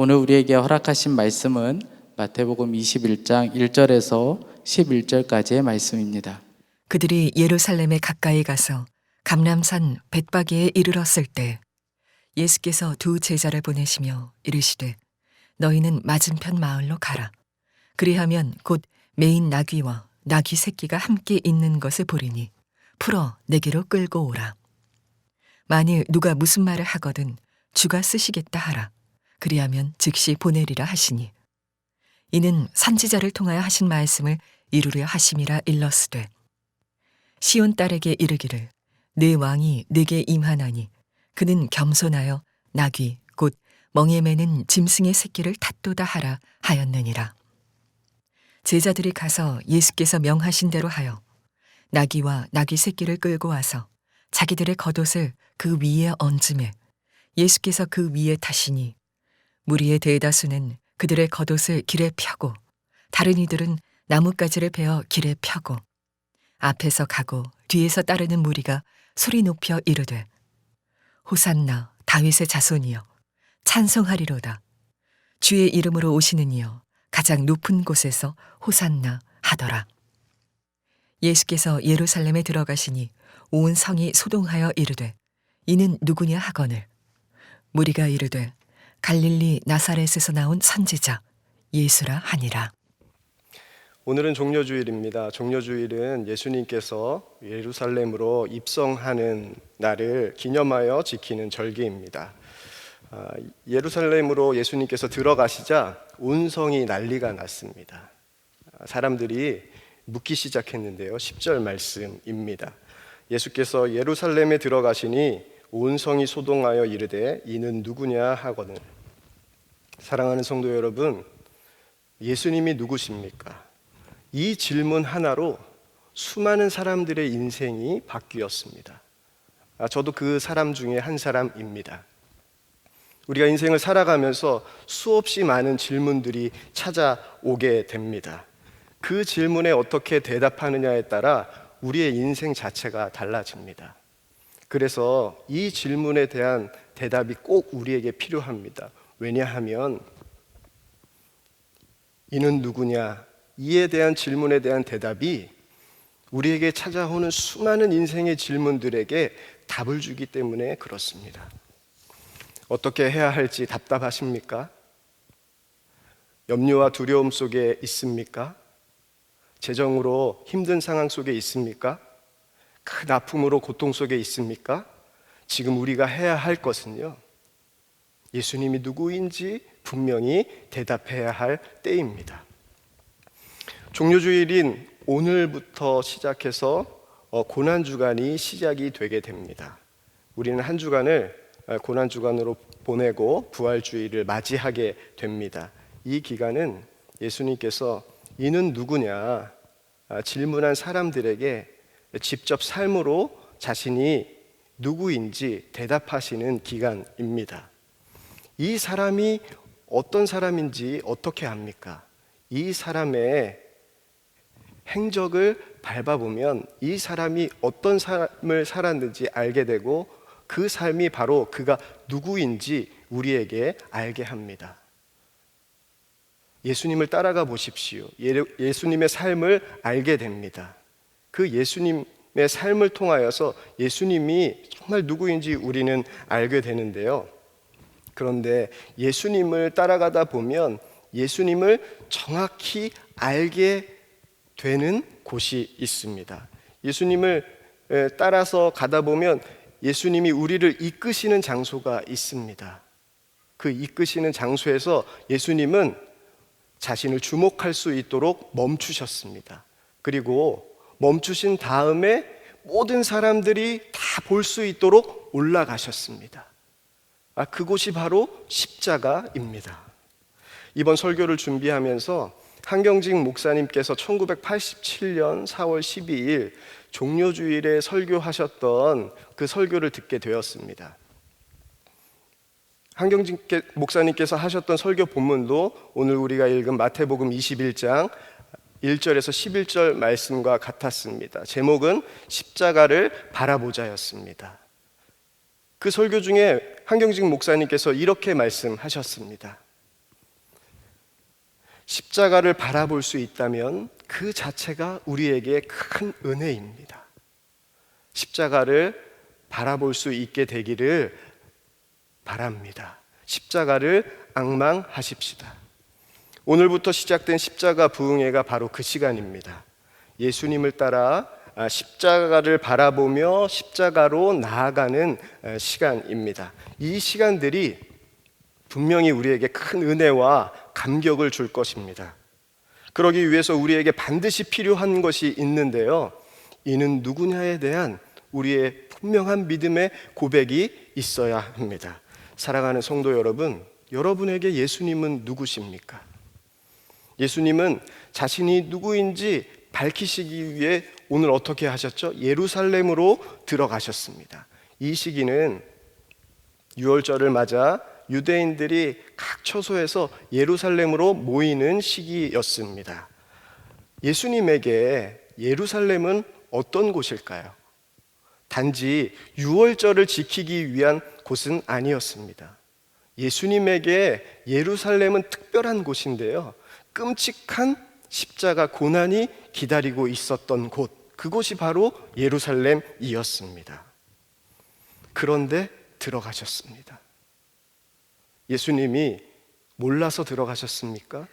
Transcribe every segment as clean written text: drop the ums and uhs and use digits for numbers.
오늘 우리에게 허락하신 말씀은 마태복음 21장 1절에서 11절까지의 말씀입니다. 그들이 예루살렘에 가까이 가서 감람산 벳바기에 이르렀을 때 예수께서 두 제자를 보내시며 이르시되 너희는 맞은편 마을로 가라. 그리하면 곧 매인 나귀와 나귀 새끼가 함께 있는 것을 보리니 풀어 내게로 끌고 오라. 만일 누가 무슨 말을 하거든 주가 쓰시겠다 하라. 그리하면 즉시 보내리라 하시니 이는 선지자를 통하여 하신 말씀을 이루려 하심이라 일렀으되 시온 딸에게 이르기를 네 왕이 내게 임하나니 그는 겸손하여 나귀 곧 멍에 매는 짐승의 새끼를 탓도다 하라 하였느니라. 제자들이 가서 예수께서 명하신 대로 하여 나귀와 나귀 새끼를 끌고 와서 자기들의 겉옷을 그 위에 얹음에 예수께서 그 위에 타시니 무리의 대다수는 그들의 겉옷을 길에 펴고 다른 이들은 나뭇가지를 베어 길에 펴고 앞에서 가고 뒤에서 따르는 무리가 소리 높여 이르되 호산나 다윗의 자손이여 찬송하리로다. 주의 이름으로 오시는 이여 가장 높은 곳에서 호산나 하더라. 예수께서 예루살렘에 들어가시니 온 성이 소동하여 이르되 이는 누구냐 하거늘 무리가 이르되 갈릴리 나사렛에서 나온 선지자 예수라 하니라. 오늘은 종려주일입니다. 종려주일은 예수님께서 예루살렘으로 입성하는 날을 기념하여 지키는 절기입니다. 예루살렘으로 예수님께서 들어가시자 온 성이 난리가 났습니다. 사람들이 묻기 시작했는데요. 10절 말씀입니다. 예수께서 예루살렘에 들어가시니 온 성이 소동하여 이르되 이는 누구냐 하거든. 사랑하는 성도 여러분, 예수님이 누구십니까? 이 질문 하나로 수많은 사람들의 인생이 바뀌었습니다. 저도 그 사람 중에 한 사람입니다. 우리가 인생을 살아가면서 수없이 많은 질문들이 찾아오게 됩니다. 그 질문에 어떻게 대답하느냐에 따라 우리의 인생 자체가 달라집니다. 그래서 이 질문에 대한 대답이 꼭 우리에게 필요합니다. 왜냐하면 이는 누구냐? 이에 대한 질문에 대한 대답이 우리에게 찾아오는 수많은 인생의 질문들에게 답을 주기 때문에 그렇습니다. 어떻게 해야 할지 답답하십니까? 염려와 두려움 속에 있습니까? 재정으로 힘든 상황 속에 있습니까? 큰 아픔으로 고통 속에 있습니까? 지금 우리가 해야 할 것은요, 예수님이 누구인지 분명히 대답해야 할 때입니다. 종려주일인 오늘부터 시작해서 고난주간이 시작이 되게 됩니다. 우리는 한 주간을 고난주간으로 보내고 부활주일을 맞이하게 됩니다. 이 기간은 예수님께서 이는 누구냐 질문한 사람들에게 직접 삶으로 자신이 누구인지 대답하시는 기간입니다. 이 사람이 어떤 사람인지 어떻게 압니까? 이 사람의 행적을 밟아보면 이 사람이 어떤 삶을 살았는지 알게 되고 그 삶이 바로 그가 누구인지 우리에게 알게 합니다. 예수님을 따라가 보십시오. 예수님의 삶을 알게 됩니다. 그 예수님의 삶을 통하여서 예수님이 정말 누구인지 우리는 알게 되는데요. 그런데 예수님을 따라가다 보면 예수님을 정확히 알게 되는 곳이 있습니다. 예수님을 따라서 가다 보면 예수님이 우리를 이끄시는 장소가 있습니다. 그 이끄시는 장소에서 예수님은 자신을 주목할 수 있도록 멈추셨습니다. 그리고 멈추신 다음에 모든 사람들이 다 볼 수 있도록 올라가셨습니다. 그곳이 바로 십자가입니다. 이번 설교를 준비하면서 한경직 목사님께서 1987년 4월 12일 종려주일에 설교하셨던 그 설교를 듣게 되었습니다. 한경직 목사님께서 하셨던 설교 본문도 오늘 우리가 읽은 마태복음 21장 1절에서 11절 말씀과 같았습니다. 제목은 십자가를 바라보자였습니다. 그 설교 중에 한경직 목사님께서 이렇게 말씀하셨습니다. 십자가를 바라볼 수 있다면 그 자체가 우리에게 큰 은혜입니다. 십자가를 바라볼 수 있게 되기를 바랍니다. 십자가를 앙망하십시다. 오늘부터 시작된 십자가 부흥회가 바로 그 시간입니다. 예수님을 따라 십자가를 바라보며 십자가로 나아가는 시간입니다. 이 시간들이 분명히 우리에게 큰 은혜와 감격을 줄 것입니다. 그러기 위해서 우리에게 반드시 필요한 것이 있는데요. 이는 누구냐에 대한 우리의 분명한 믿음의 고백이 있어야 합니다. 사랑하는 성도 여러분, 여러분에게 예수님은 누구십니까? 예수님은 자신이 누구인지 밝히시기 위해 오늘 어떻게 하셨죠? 예루살렘으로 들어가셨습니다. 이 시기는 유월절을 맞아 유대인들이 각 처소에서 예루살렘으로 모이는 시기였습니다. 예수님에게 예루살렘은 어떤 곳일까요? 단지 유월절을 지키기 위한 곳은 아니었습니다. 예수님에게 예루살렘은 특별한 곳인데요. 끔찍한 십자가 고난이 기다리고 있었던 곳, 그곳이 바로 예루살렘이었습니다. 그런데 들어가셨습니다. 예수님이 몰라서 들어가셨습니까?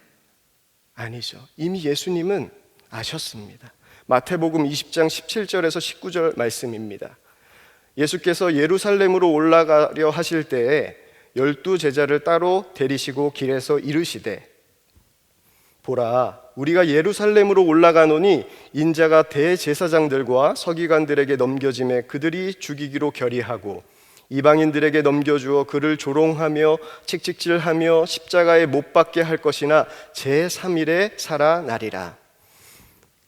아니죠. 이미 예수님은 아셨습니다. 마태복음 20장 17절에서 19절 말씀입니다. 예수께서 예루살렘으로 올라가려 하실 때에 12 제자를 따로 데리시고 길에서 이르시되 보라, 우리가 예루살렘으로 올라가노니 인자가 대제사장들과 서기관들에게 넘겨짐에 그들이 죽이기로 결의하고 이방인들에게 넘겨주어 그를 조롱하며 칙칙질하며 십자가에 못 박게 할 것이나 제3일에 살아나리라.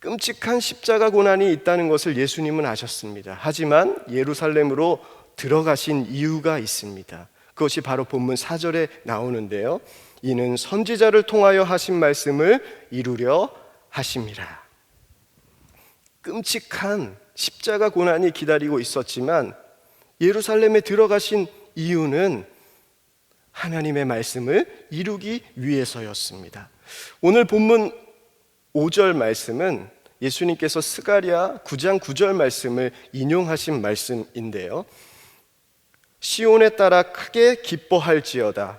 끔찍한 십자가 고난이 있다는 것을 예수님은 아셨습니다. 하지만 예루살렘으로 들어가신 이유가 있습니다. 그것이 바로 본문 4절에 나오는데요. 이는 선지자를 통하여 하신 말씀을 이루려 하심이라. 끔찍한 십자가 고난이 기다리고 있었지만 예루살렘에 들어가신 이유는 하나님의 말씀을 이루기 위해서였습니다. 오늘 본문 5절 말씀은 예수님께서 스가랴 9장 9절 말씀을 인용하신 말씀인데요. 시온에 따라 크게 기뻐할지어다.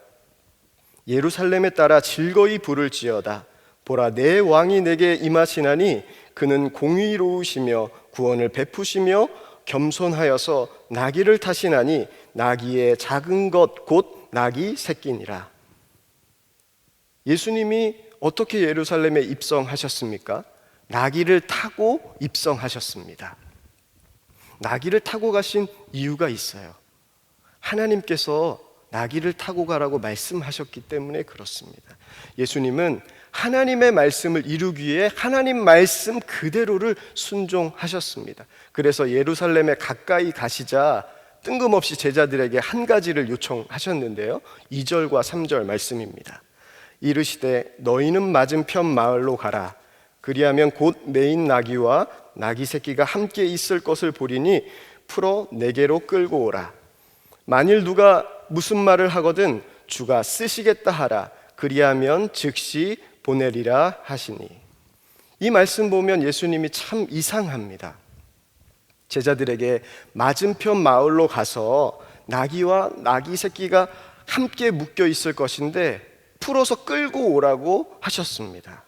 예루살렘에 따라 즐거이 부를지어다. 보라, 내 왕이 내게 임하시나니 그는 공의로우시며 구원을 베푸시며 겸손하여서 나귀를 타시나니 나귀의 작은 것 곧 나귀 새끼니라. 예수님이 어떻게 예루살렘에 입성하셨습니까? 나귀를 타고 입성하셨습니다. 나귀를 타고 가신 이유가 있어요. 하나님께서 나귀를 타고 가라고 말씀하셨기 때문에 그렇습니다. 예수님은 하나님의 말씀을 이루기 위해 하나님 말씀 그대로를 순종하셨습니다. 그래서 예루살렘에 가까이 가시자 뜬금없이 제자들에게 한 가지를 요청하셨는데요. 2절과 3절 말씀입니다. 이르시되 너희는 맞은편 마을로 가라. 그리하면 곧 매인 나귀와 나귀 새끼가 함께 있을 것을 보리니 풀어 내게로 끌고 오라. 만일 누가 무슨 말을 하거든 주가 쓰시겠다 하라. 그리하면 즉시 보내리라 하시니. 이 말씀 보면 예수님이 참 이상합니다. 제자들에게 맞은편 마을로 가서 나귀와 나귀 새끼가 함께 묶여 있을 것인데 풀어서 끌고 오라고 하셨습니다.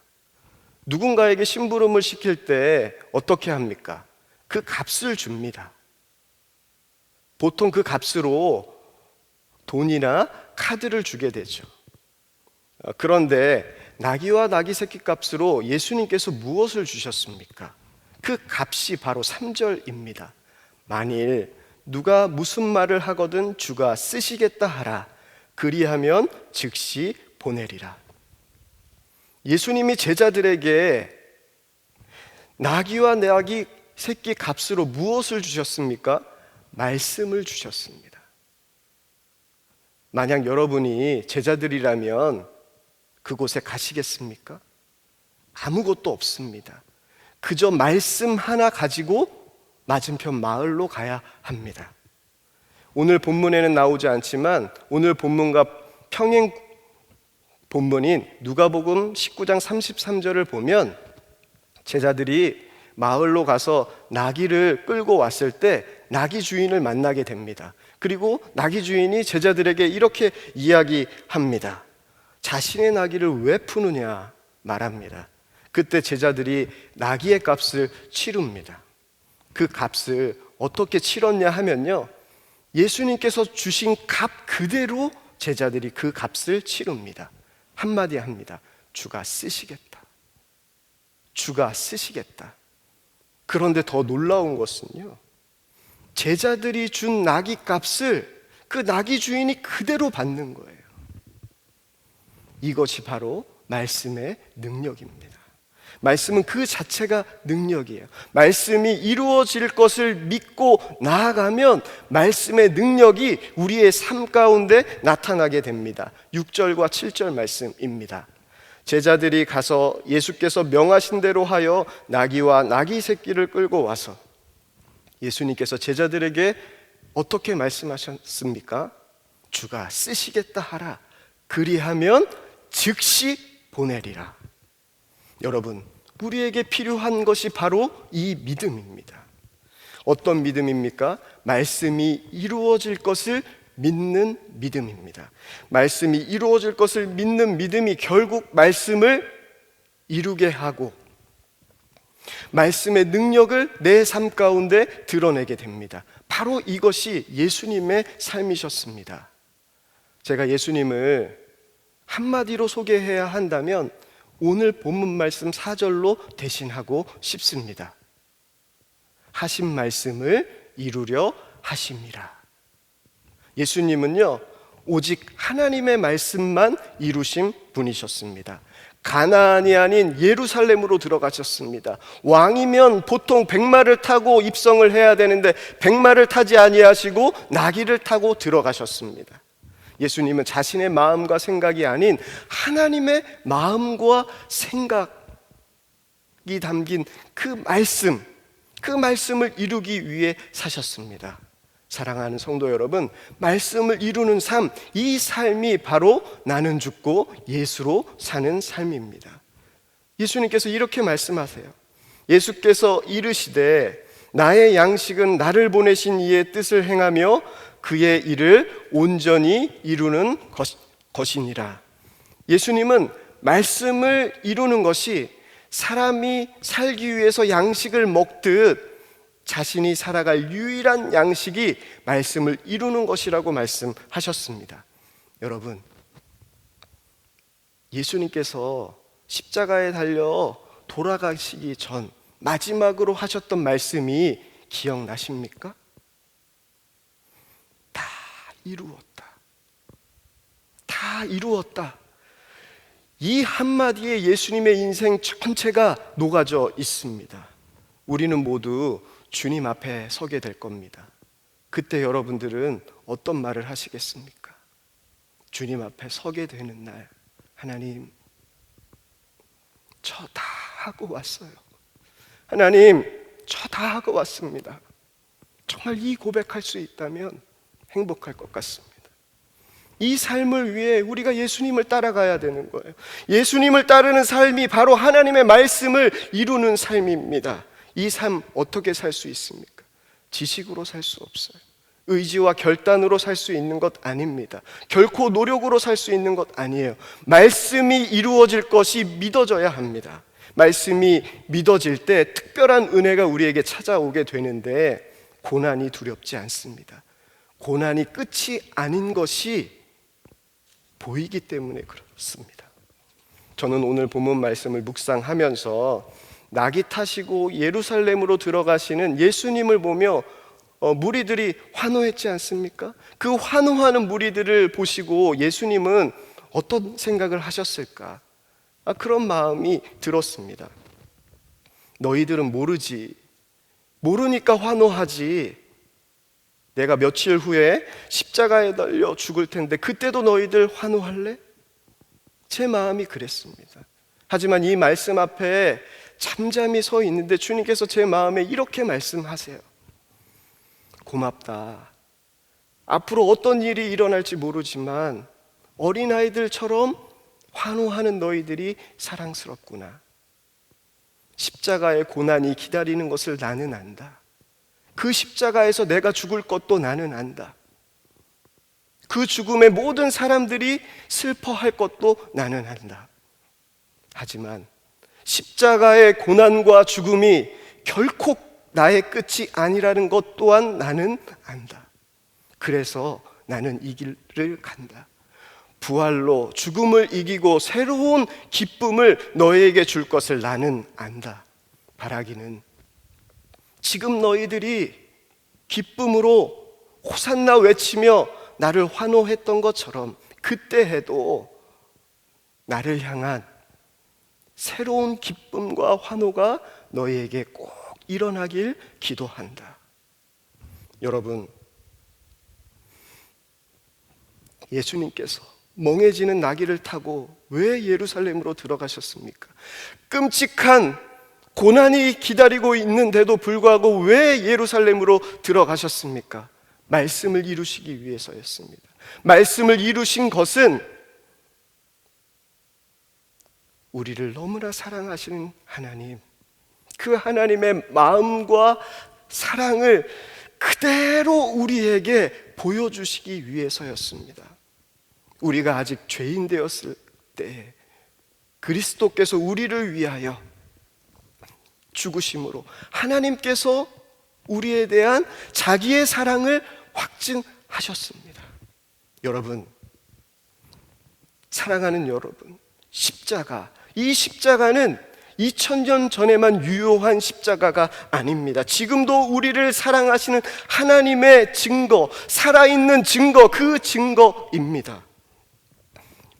누군가에게 심부름을 시킬 때 어떻게 합니까? 그 값을 줍니다. 보통 그 값으로 돈이나 카드를 주게 되죠. 그런데 나귀와 나귀 새끼 값으로 예수님께서 무엇을 주셨습니까? 그 값이 바로 3절입니다. 만일 누가 무슨 말을 하거든 주가 쓰시겠다 하라. 그리하면 즉시 보내리라. 예수님이 제자들에게 나귀와 나귀 새끼 값으로 무엇을 주셨습니까? 말씀을 주셨습니다. 만약 여러분이 제자들이라면 그곳에 가시겠습니까? 아무것도 없습니다. 그저 말씀 하나 가지고 맞은편 마을로 가야 합니다. 오늘 본문에는 나오지 않지만 오늘 본문과 본문인 누가복음 19장 33절을 보면 제자들이 마을로 가서 나귀를 끌고 왔을 때 나귀 주인을 만나게 됩니다. 그리고 나귀 주인이 제자들에게 이렇게 이야기합니다. 자신의 나귀를 왜 푸느냐 말합니다. 그때 제자들이 나귀의 값을 치릅니다. 그 값을 어떻게 치렀냐 하면요, 예수님께서 주신 값 그대로 제자들이 그 값을 치릅니다. 한마디 합니다. 주가 쓰시겠다. 주가 쓰시겠다. 그런데 더 놀라운 것은요, 제자들이 준 나귀 값을 그 나귀 주인이 그대로 받는 거예요. 이것이 바로 말씀의 능력입니다. 말씀은 그 자체가 능력이에요. 말씀이 이루어질 것을 믿고 나아가면 말씀의 능력이 우리의 삶 가운데 나타나게 됩니다. 6절과 7절 말씀입니다. 제자들이 가서 예수께서 명하신 대로 하여 나귀와 나귀 새끼를 끌고 와서 예수님께서 제자들에게 어떻게 말씀하셨습니까? 주가 쓰시겠다 하라. 그리하면 즉시 보내리라. 여러분, 우리에게 필요한 것이 바로 이 믿음입니다. 어떤 믿음입니까? 말씀이 이루어질 것을 믿는 믿음입니다. 말씀이 이루어질 것을 믿는 믿음이 결국 말씀을 이루게 하고 말씀의 능력을 내 삶 가운데 드러내게 됩니다. 바로 이것이 예수님의 삶이셨습니다. 제가 예수님을 한마디로 소개해야 한다면 오늘 본문 말씀 4절로 대신하고 싶습니다. 하신 말씀을 이루려 하심이라. 예수님은요, 오직 하나님의 말씀만 이루신 분이셨습니다. 가나안이 아닌 예루살렘으로 들어가셨습니다. 왕이면 보통 백마를 타고 입성을 해야 되는데 백마를 타지 아니하시고 나귀를 타고 들어가셨습니다. 예수님은 자신의 마음과 생각이 아닌 하나님의 마음과 생각이 담긴 그 말씀을 이루기 위해 사셨습니다. 사랑하는 성도 여러분, 말씀을 이루는 삶, 이 삶이 바로 나는 죽고 예수로 사는 삶입니다. 예수님께서 이렇게 말씀하세요. 예수께서 이르시되 나의 양식은 나를 보내신 이의 뜻을 행하며 그의 일을 온전히 이루는 것이니라. 예수님은 말씀을 이루는 것이 사람이 살기 위해서 양식을 먹듯 자신이 살아갈 유일한 양식이 말씀을 이루는 것이라고 말씀하셨습니다. 여러분, 예수님께서 십자가에 달려 돌아가시기 전 마지막으로 하셨던 말씀이 기억나십니까? 다 이루었다. 다 이루었다. 이 한마디에 예수님의 인생 전체가 녹아져 있습니다. 우리는 모두 주님 앞에 서게 될 겁니다. 그때 여러분들은 어떤 말을 하시겠습니까? 주님 앞에 서게 되는 날, 하나님, 저 다 하고 왔어요. 하나님, 저 다 하고 왔습니다. 정말 이 고백할 수 있다면 행복할 것 같습니다. 이 삶을 위해 우리가 예수님을 따라가야 되는 거예요. 예수님을 따르는 삶이 바로 하나님의 말씀을 이루는 삶입니다. 이 삶 어떻게 살 수 있습니까? 지식으로 살 수 없어요. 의지와 결단으로 살 수 있는 것 아닙니다. 결코 노력으로 살 수 있는 것 아니에요. 말씀이 이루어질 것이 믿어져야 합니다. 말씀이 믿어질 때 특별한 은혜가 우리에게 찾아오게 되는데 고난이 두렵지 않습니다. 고난이 끝이 아닌 것이 보이기 때문에 그렇습니다. 저는 오늘 본문 말씀을 묵상하면서 나귀 타시고 예루살렘으로 들어가시는 예수님을 보며 무리들이 환호했지 않습니까? 그 환호하는 무리들을 보시고 예수님은 어떤 생각을 하셨을까? 그런 마음이 들었습니다. 너희들은 모르지. 모르니까 환호하지. 내가 며칠 후에 십자가에 달려 죽을 텐데 그때도 너희들 환호할래? 제 마음이 그랬습니다. 하지만 이 말씀 앞에 잠잠히 서 있는데 주님께서 제 마음에 이렇게 말씀하세요. 고맙다. 앞으로 어떤 일이 일어날지 모르지만 어린아이들처럼 환호하는 너희들이 사랑스럽구나. 십자가의 고난이 기다리는 것을 나는 안다. 그 십자가에서 내가 죽을 것도 나는 안다. 그 죽음에 모든 사람들이 슬퍼할 것도 나는 안다. 하지만 십자가의 고난과 죽음이 결코 나의 끝이 아니라는 것 또한 나는 안다. 그래서 나는 이 길을 간다. 부활로 죽음을 이기고 새로운 기쁨을 너희에게 줄 것을 나는 안다. 바라기는 지금 너희들이 기쁨으로 호산나 외치며 나를 환호했던 것처럼 그때 해도 나를 향한 새로운 기쁨과 환호가 너희에게 꼭 일어나길 기도한다. 여러분, 예수님께서 멍해지는 나귀를 타고 왜 예루살렘으로 들어가셨습니까? 끔찍한 고난이 기다리고 있는데도 불구하고 왜 예루살렘으로 들어가셨습니까? 말씀을 이루시기 위해서였습니다. 말씀을 이루신 것은 우리를 너무나 사랑하시는 하나님, 그 하나님의 마음과 사랑을 그대로 우리에게 보여주시기 위해서였습니다. 우리가 아직 죄인 되었을 때 그리스도께서 우리를 위하여 죽으심으로 하나님께서 우리에 대한 자기의 사랑을 확증하셨습니다. 여러분, 사랑하는 여러분, 이 십자가는 2000년 전에만 유효한 십자가가 아닙니다. 지금도 우리를 사랑하시는 하나님의 증거, 살아있는 증거, 그 증거입니다.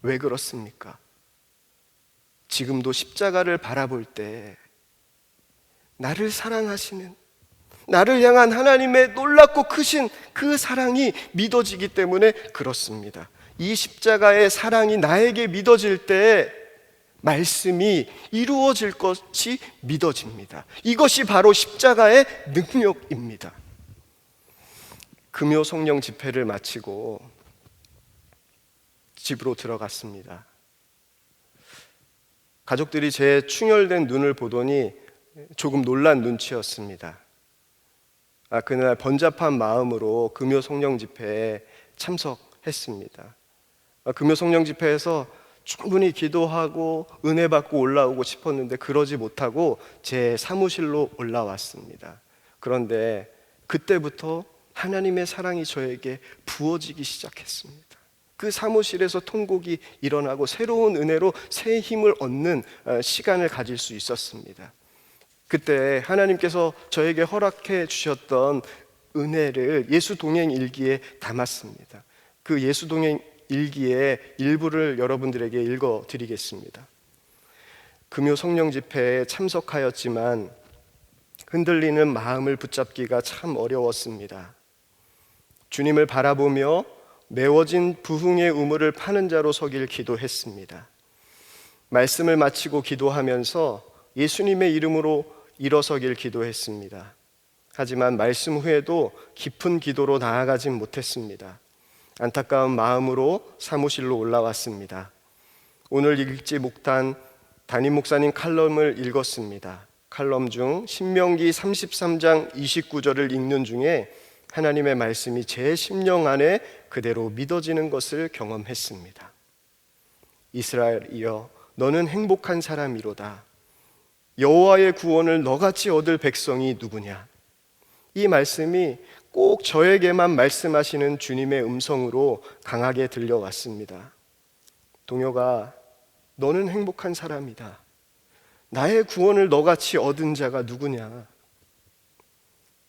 왜 그렇습니까? 지금도 십자가를 바라볼 때 나를 사랑하시는, 나를 향한 하나님의 놀랍고 크신 그 사랑이 믿어지기 때문에 그렇습니다. 이 십자가의 사랑이 나에게 믿어질 때 말씀이 이루어질 것이 믿어집니다. 이것이 바로 십자가의 능력입니다. 금요 성령 집회를 마치고 집으로 들어갔습니다. 가족들이 제 충혈된 눈을 보더니 조금 놀란 눈치였습니다. 그날 번잡한 마음으로 금요 성령 집회에 참석했습니다. 금요 성령 집회에서 충분히 기도하고 은혜 받고 올라오고 싶었는데 그러지 못하고 제 사무실로 올라왔습니다. 그런데 그때부터 하나님의 사랑이 저에게 부어지기 시작했습니다. 그 사무실에서 통곡이 일어나고 새로운 은혜로 새 힘을 얻는 시간을 가질 수 있었습니다. 그때 하나님께서 저에게 허락해 주셨던 은혜를 예수 동행 일기에 담았습니다. 그 예수 동행 일기의 일부를 여러분들에게 읽어 드리겠습니다. 금요 성령 집회에 참석하였지만 흔들리는 마음을 붙잡기가 참 어려웠습니다. 주님을 바라보며 메워진 부흥의 우물을 파는 자로 서길 기도했습니다. 말씀을 마치고 기도하면서 예수님의 이름으로 일어서길 기도했습니다. 하지만 말씀 후에도 깊은 기도로 나아가진 못했습니다. 안타까운 마음으로 사무실로 올라왔습니다. 오늘 읽지 못한 담임 목사님 칼럼을 읽었습니다. 칼럼 중 신명기 33장 29절을 읽는 중에 하나님의 말씀이 제 심령 안에 그대로 믿어지는 것을 경험했습니다. 이스라엘이여, 너는 행복한 사람이로다. 여호와의 구원을 너같이 얻을 백성이 누구냐? 이 말씀이 꼭 저에게만 말씀하시는 주님의 음성으로 강하게 들려왔습니다. 동요가 너는 행복한 사람이다. 나의 구원을 너같이 얻은 자가 누구냐?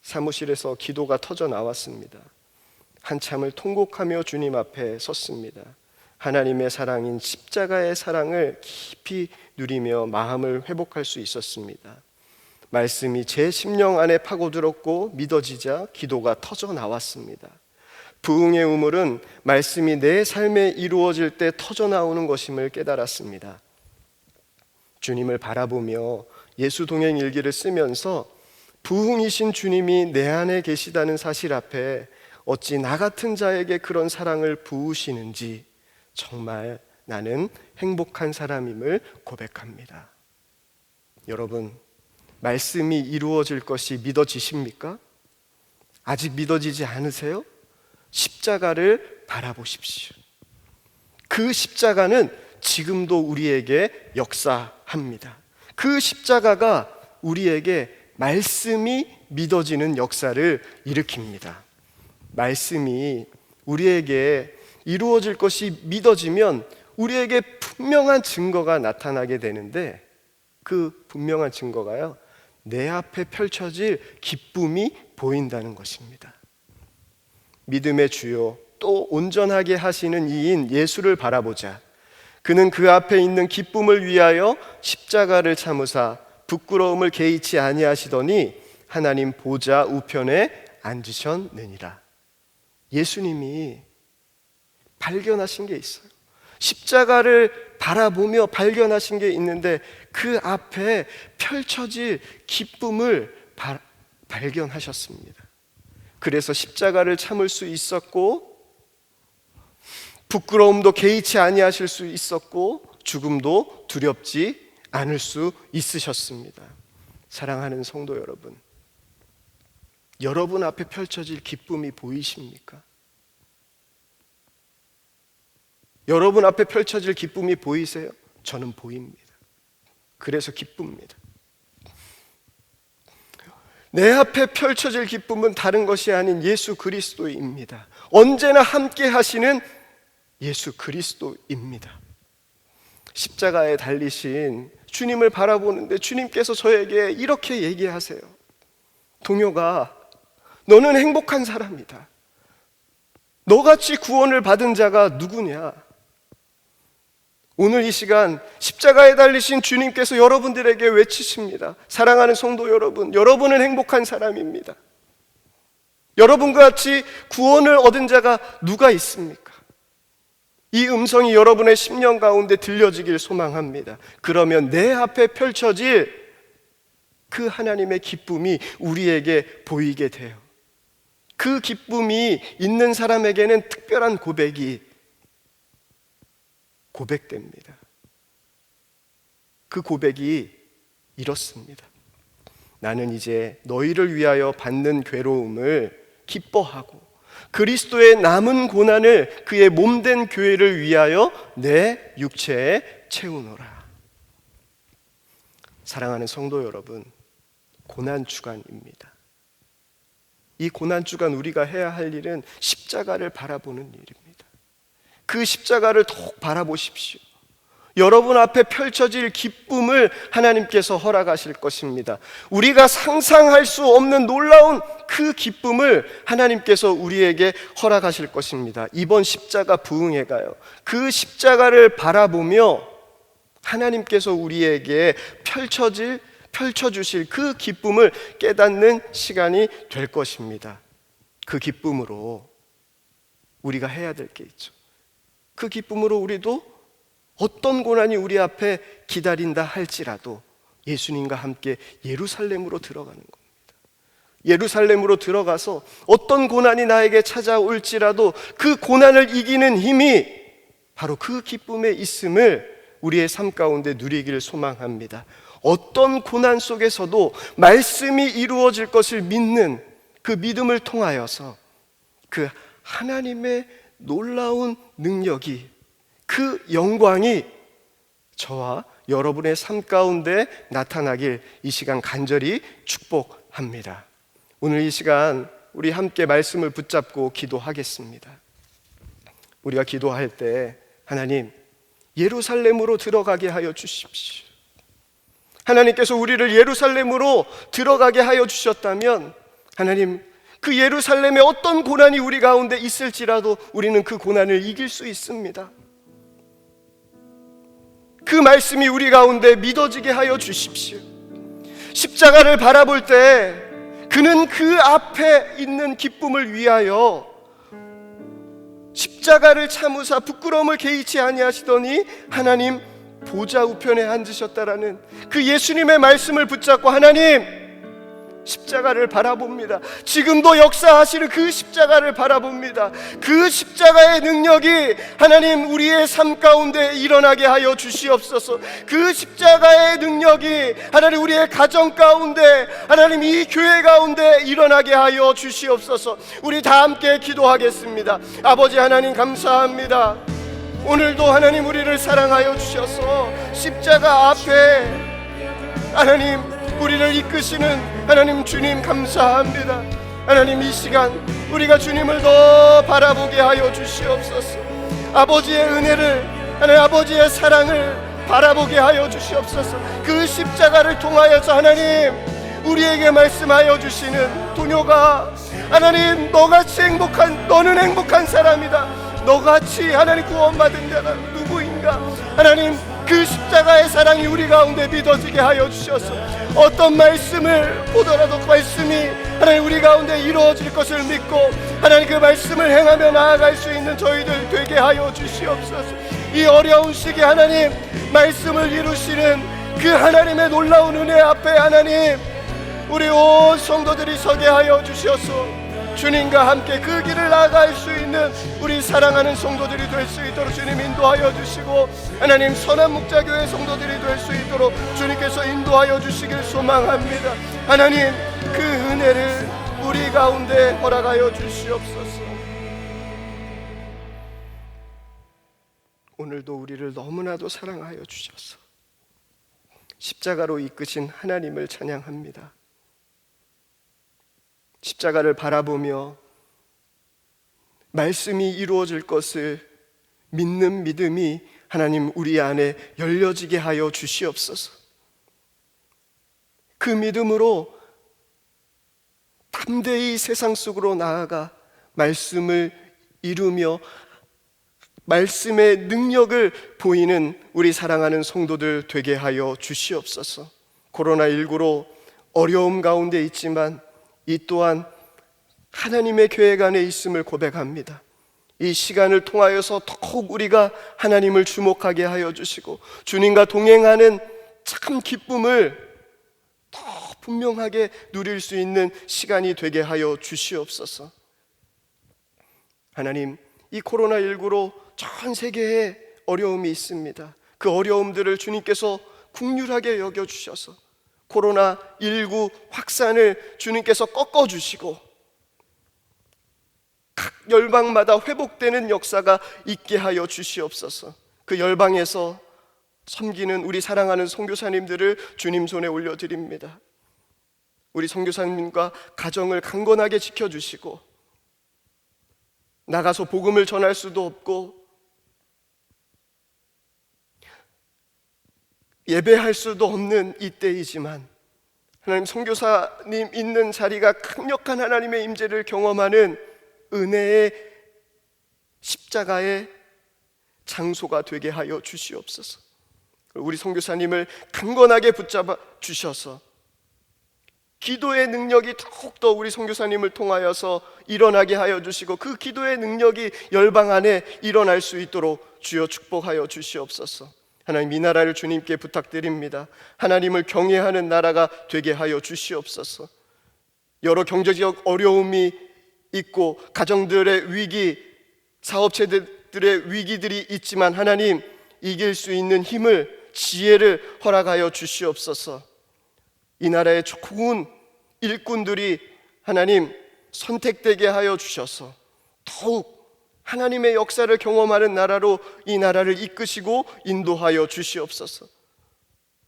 사무실에서 기도가 터져 나왔습니다. 한참을 통곡하며 주님 앞에 섰습니다. 하나님의 사랑인 십자가의 사랑을 깊이 누리며 마음을 회복할 수 있었습니다. 말씀이 제 심령 안에 파고들었고 믿어지자 기도가 터져 나왔습니다. 부흥의 우물은 말씀이 내 삶에 이루어질 때 터져 나오는 것임을 깨달았습니다. 주님을 바라보며 예수 동행 일기를 쓰면서 부흥이신 주님이 내 안에 계시다는 사실 앞에 어찌 나 같은 자에게 그런 사랑을 부으시는지 정말 나는 행복한 사람임을 고백합니다. 여러분, 말씀이 이루어질 것이 믿어지십니까? 아직 믿어지지 않으세요? 십자가를 바라보십시오. 그 십자가는 지금도 우리에게 역사합니다. 그 십자가가 우리에게 말씀이 믿어지는 역사를 일으킵니다. 말씀이 우리에게 이루어질 것이 믿어지면 우리에게 분명한 증거가 나타나게 되는데, 그 분명한 증거가요, 내 앞에 펼쳐질 기쁨이 보인다는 것입니다. 믿음의 주요 또 온전하게 하시는 이인 예수를 바라보자. 그는 그 앞에 있는 기쁨을 위하여 십자가를 참으사 부끄러움을 개의치 아니하시더니 하나님 보좌 우편에 앉으셨느니라. 예수님이 발견하신 게 있어요. 십자가를 바라보며 발견하신 게 있는데, 그 앞에 펼쳐질 기쁨을 발견하셨습니다. 그래서 십자가를 참을 수 있었고, 부끄러움도 개의치 아니하실 수 있었고, 죽음도 두렵지 않을 수 있으셨습니다. 사랑하는 성도 여러분, 여러분 앞에 펼쳐질 기쁨이 보이십니까? 여러분 앞에 펼쳐질 기쁨이 보이세요? 저는 보입니다. 그래서 기쁩니다. 내 앞에 펼쳐질 기쁨은 다른 것이 아닌 예수 그리스도입니다. 언제나 함께 하시는 예수 그리스도입니다. 십자가에 달리신 주님을 바라보는데 주님께서 저에게 이렇게 얘기하세요. 동혁아, 너는 행복한 사람이다. 너같이 구원을 받은 자가 누구냐? 오늘 이 시간 십자가에 달리신 주님께서 여러분들에게 외치십니다. 사랑하는 성도 여러분, 여러분은 행복한 사람입니다. 여러분과 같이 구원을 얻은 자가 누가 있습니까? 이 음성이 여러분의 심령 가운데 들려지길 소망합니다. 그러면 내 앞에 펼쳐질 그 하나님의 기쁨이 우리에게 보이게 돼요. 그 기쁨이 있는 사람에게는 특별한 고백됩니다. 그 고백이 이렇습니다. 나는 이제 너희를 위하여 받는 괴로움을 기뻐하고 그리스도의 남은 고난을 그의 몸된 교회를 위하여 내 육체에 채우노라. 사랑하는 성도 여러분, 고난주간입니다. 이 고난주간 우리가 해야 할 일은 십자가를 바라보는 일입니다. 그 십자가를 더욱 바라보십시오. 여러분 앞에 펼쳐질 기쁨을 하나님께서 허락하실 것입니다. 우리가 상상할 수 없는 놀라운 그 기쁨을 하나님께서 우리에게 허락하실 것입니다. 이번 십자가 부흥회가요, 그 십자가를 바라보며 하나님께서 우리에게 펼쳐주실 그 기쁨을 깨닫는 시간이 될 것입니다. 그 기쁨으로 우리가 해야 될 게 있죠. 그 기쁨으로 우리도 어떤 고난이 우리 앞에 기다린다 할지라도 예수님과 함께 예루살렘으로 들어가는 겁니다. 예루살렘으로 들어가서 어떤 고난이 나에게 찾아올지라도 그 고난을 이기는 힘이 바로 그 기쁨에 있음을 우리의 삶 가운데 누리기를 소망합니다. 어떤 고난 속에서도 말씀이 이루어질 것을 믿는 그 믿음을 통하여서 그 하나님의 놀라운 능력이, 그 영광이 저와 여러분의 삶 가운데 나타나길 이 시간 간절히 축복합니다. 오늘 이 시간 우리 함께 말씀을 붙잡고 기도하겠습니다. 우리가 기도할 때 하나님, 예루살렘으로 들어가게 하여 주십시오. 하나님께서 우리를 예루살렘으로 들어가게 하여 주셨다면 하나님, 그 예루살렘에 어떤 고난이 우리 가운데 있을지라도 우리는 그 고난을 이길 수 있습니다. 그 말씀이 우리 가운데 믿어지게 하여 주십시오. 십자가를 바라볼 때 그는 그 앞에 있는 기쁨을 위하여 십자가를 참으사 부끄러움을 개의치 아니하시더니 하나님 보좌 우편에 앉으셨다라는 그 예수님의 말씀을 붙잡고 하나님, 십자가를 바라봅니다. 지금도 역사하시는 그 십자가를 바라봅니다. 그 십자가의 능력이 하나님 우리의 삶 가운데 일어나게 하여 주시옵소서. 그 십자가의 능력이 하나님 우리의 가정 가운데, 하나님 이 교회 가운데 일어나게 하여 주시옵소서. 우리 다 함께 기도하겠습니다. 아버지 하나님 감사합니다. 오늘도 하나님 우리를 사랑하여 주셔서 십자가 앞에 하나님 우리를 이끄시는 하나님 주님 감사합니다. 하나님 이 시간 우리가 주님을 더 바라보게 하여 주시옵소서. 아버지의 은혜를, 하나님 아버지의 사랑을 바라보게 하여 주시옵소서. 그 십자가를 통하여서 하나님 우리에게 말씀하여 주시는 동료가 하나님 너는 행복한 사람이다. 너같이 하나님 구원받은 자가 누구인가? 하나님 그 십자가의 사랑이 우리 가운데 믿어지게 하여 주셔서 어떤 말씀을 보더라도 그 말씀이 하나님 우리 가운데 이루어질 것을 믿고 하나님 그 말씀을 행하며 나아갈 수 있는 저희들 되게 하여 주시옵소서. 이 어려운 시기에 하나님 말씀을 이루시는 그 하나님의 놀라운 은혜 앞에 하나님 우리 온 성도들이 서게 하여 주셔서 주님과 함께 그 길을 나아갈 수 있는 우리 사랑하는 성도들이 될 수 있도록 주님 인도하여 주시고, 하나님 선한 목자교회 성도들이 될 수 있도록 주님께서 인도하여 주시길 소망합니다. 하나님 그 은혜를 우리 가운데 허락하여 주시옵소서. 오늘도 우리를 너무나도 사랑하여 주셔서 십자가로 이끄신 하나님을 찬양합니다. 십자가를 바라보며 말씀이 이루어질 것을 믿는 믿음이 하나님 우리 안에 열려지게 하여 주시옵소서. 그 믿음으로 담대히 세상 속으로 나아가 말씀을 이루며 말씀의 능력을 보이는 우리 사랑하는 성도들 되게 하여 주시옵소서. 코로나19로 어려움 가운데 있지만 이 또한 하나님의 계획 안에 있음을 고백합니다. 이 시간을 통하여서 더욱 우리가 하나님을 주목하게 하여 주시고 주님과 동행하는 참 기쁨을 더 분명하게 누릴 수 있는 시간이 되게 하여 주시옵소서. 하나님, 이 코로나19로 전 세계에 어려움이 있습니다. 그 어려움들을 주님께서 긍휼하게 여겨주셔서 코로나19 확산을 주님께서 꺾어주시고 각 열방마다 회복되는 역사가 있게 하여 주시옵소서. 그 열방에서 섬기는 우리 사랑하는 선교사님들을 주님 손에 올려드립니다. 우리 선교사님과 가정을 강건하게 지켜주시고 나가서 복음을 전할 수도 없고 예배할 수도 없는 이때이지만 하나님 선교사님 있는 자리가 강력한 하나님의 임재를 경험하는 은혜의 십자가의 장소가 되게 하여 주시옵소서. 우리 선교사님을 강건하게 붙잡아 주셔서 기도의 능력이 더욱더 우리 선교사님을 통하여서 일어나게 하여 주시고 그 기도의 능력이 열방 안에 일어날 수 있도록 주여 축복하여 주시옵소서. 하나님 이 나라를 주님께 부탁드립니다. 하나님을 경외하는 나라가 되게 하여 주시옵소서. 여러 경제적 어려움이 있고 가정들의 위기, 사업체들의 위기들이 있지만 하나님 이길 수 있는 힘을, 지혜를 허락하여 주시옵소서. 이 나라의 좋은 일꾼들이 하나님 선택되게 하여 주셔서 더욱 하나님의 역사를 경험하는 나라로 이 나라를 이끄시고 인도하여 주시옵소서.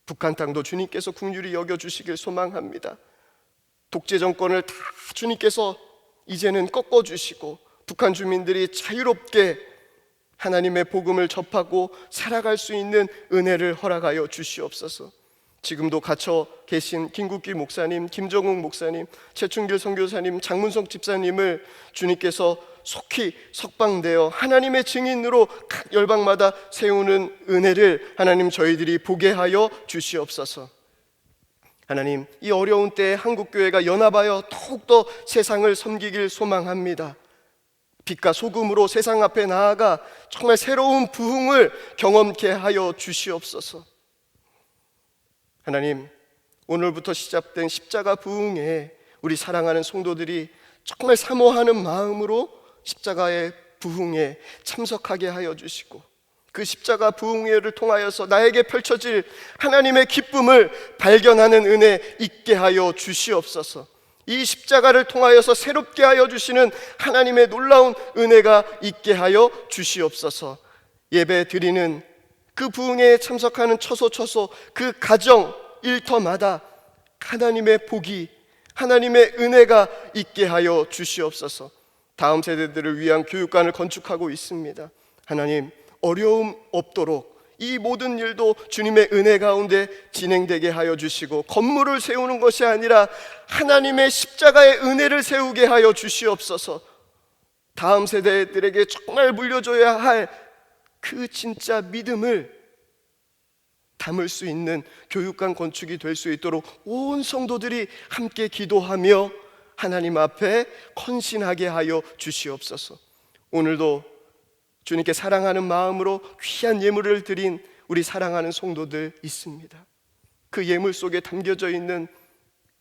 북한 땅도 주님께서 긍휼히 여겨주시길 소망합니다. 독재 정권을 다 주님께서 이제는 꺾어주시고 북한 주민들이 자유롭게 하나님의 복음을 접하고 살아갈 수 있는 은혜를 허락하여 주시옵소서. 지금도 갇혀 계신 김국기 목사님, 김정욱 목사님, 최충길 선교사님, 장문석 집사님을 주님께서 속히 석방되어 하나님의 증인으로 각 열방마다 세우는 은혜를 하나님 저희들이 보게 하여 주시옵소서. 하나님 이 어려운 때에 한국교회가 연합하여 더욱더 세상을 섬기길 소망합니다. 빛과 소금으로 세상 앞에 나아가 정말 새로운 부흥을 경험케 하여 주시옵소서. 하나님 오늘부터 시작된 십자가 부흥에 우리 사랑하는 성도들이 정말 사모하는 마음으로 십자가의 부흥에 참석하게 하여 주시고, 그 십자가 부흥회를 통하여서 나에게 펼쳐질 하나님의 기쁨을 발견하는 은혜 있게 하여 주시옵소서. 이 십자가를 통하여서 새롭게 하여 주시는 하나님의 놀라운 은혜가 있게 하여 주시옵소서. 예배 드리는 그 부흥회에 참석하는 처소 그 가정 일터마다 하나님의 복이, 하나님의 은혜가 있게 하여 주시옵소서. 다음 세대들을 위한 교육관을 건축하고 있습니다. 하나님, 어려움 없도록 이 모든 일도 주님의 은혜 가운데 진행되게 하여 주시고, 건물을 세우는 것이 아니라 하나님의 십자가의 은혜를 세우게 하여 주시옵소서. 다음 세대들에게 정말 물려줘야 할 그 진짜 믿음을 담을 수 있는 교육관 건축이 될 수 있도록 온 성도들이 함께 기도하며 하나님 앞에 헌신하게 하여 주시옵소서. 오늘도 주님께 사랑하는 마음으로 귀한 예물을 드린 우리 사랑하는 성도들 있습니다. 그 예물 속에 담겨져 있는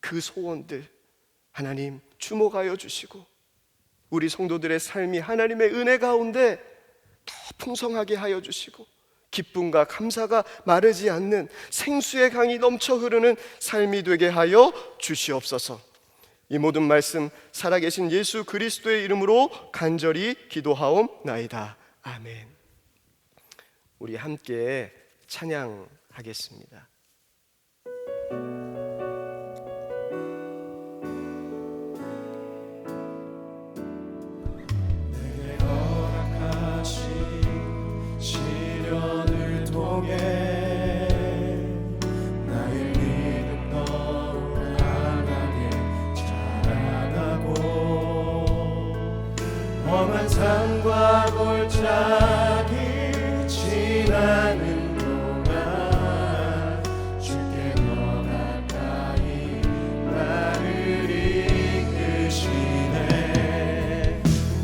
그 소원들 하나님 주목하여 주시고, 우리 성도들의 삶이 하나님의 은혜 가운데 더 풍성하게 하여 주시고, 기쁨과 감사가 마르지 않는 생수의 강이 넘쳐 흐르는 삶이 되게 하여 주시옵소서. 이 모든 말씀 살아계신 예수 그리스도의 이름으로 간절히 기도하옵나이다. 아멘. 우리 함께 찬양하겠습니다. 내게 허락하신 시련을 통해 나의 믿음 너로 강하게 자라나고, 험한 산과 골짜기 지나는 동안 주께 더 가까이 나를 이끄시네.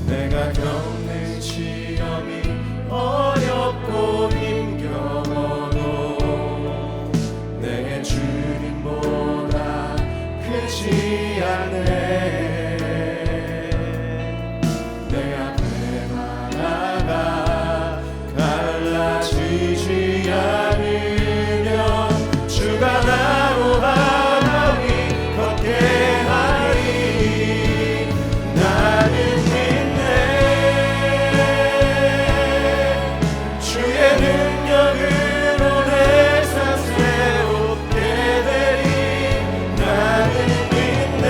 내가 겪는 시험이 어렵고 힘겨워도 내 주님보다 크지 않네. 내 앞에 하나가 갈라지지 않으면 주가 나로 하나 위 걷게 하리. 나는 믿네. 주의 능력으로 내 삶 새롭게 되리. 나는 믿네.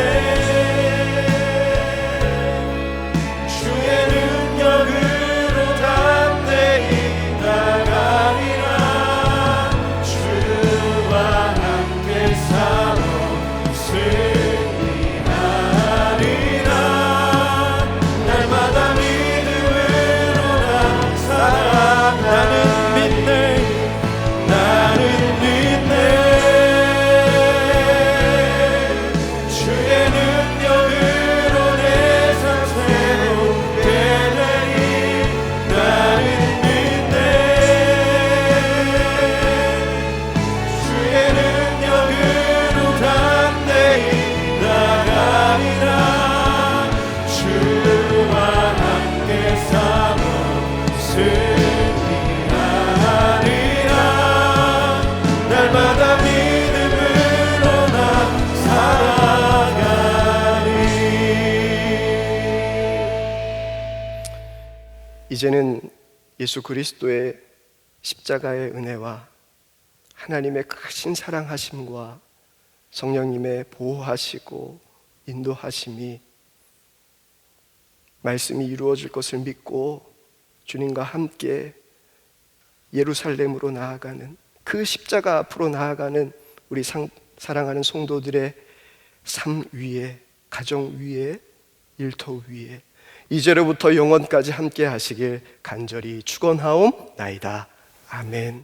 주의 능력으로 담대히 나가리라. 주와 함께 싸워 승리하리라. 날마다 믿음으로 나 살아. 나는 믿네. 나는 믿네. 주의 능력으로 내 삶 새롭게 되리. 나는 믿네. 주의 능력으로 담대히 나가리라. 주와 함께 싸워 승리하리라. 날마다 믿음으로 나 살아가리. 이제는 예수 그리스도의 십자가의 은혜와 하나님의 크신 사랑하심과 성령님의 보호하시고 인도하심이 말씀이 이루어질 것을 믿고 주님과 함께 예루살렘으로 나아가는, 그 십자가 앞으로 나아가는 우리 사랑하는 성도들의 삶 위에, 가정 위에, 일터 위에 이제로부터 영원까지 함께 하시길 간절히 축원하옵나이다. 아멘.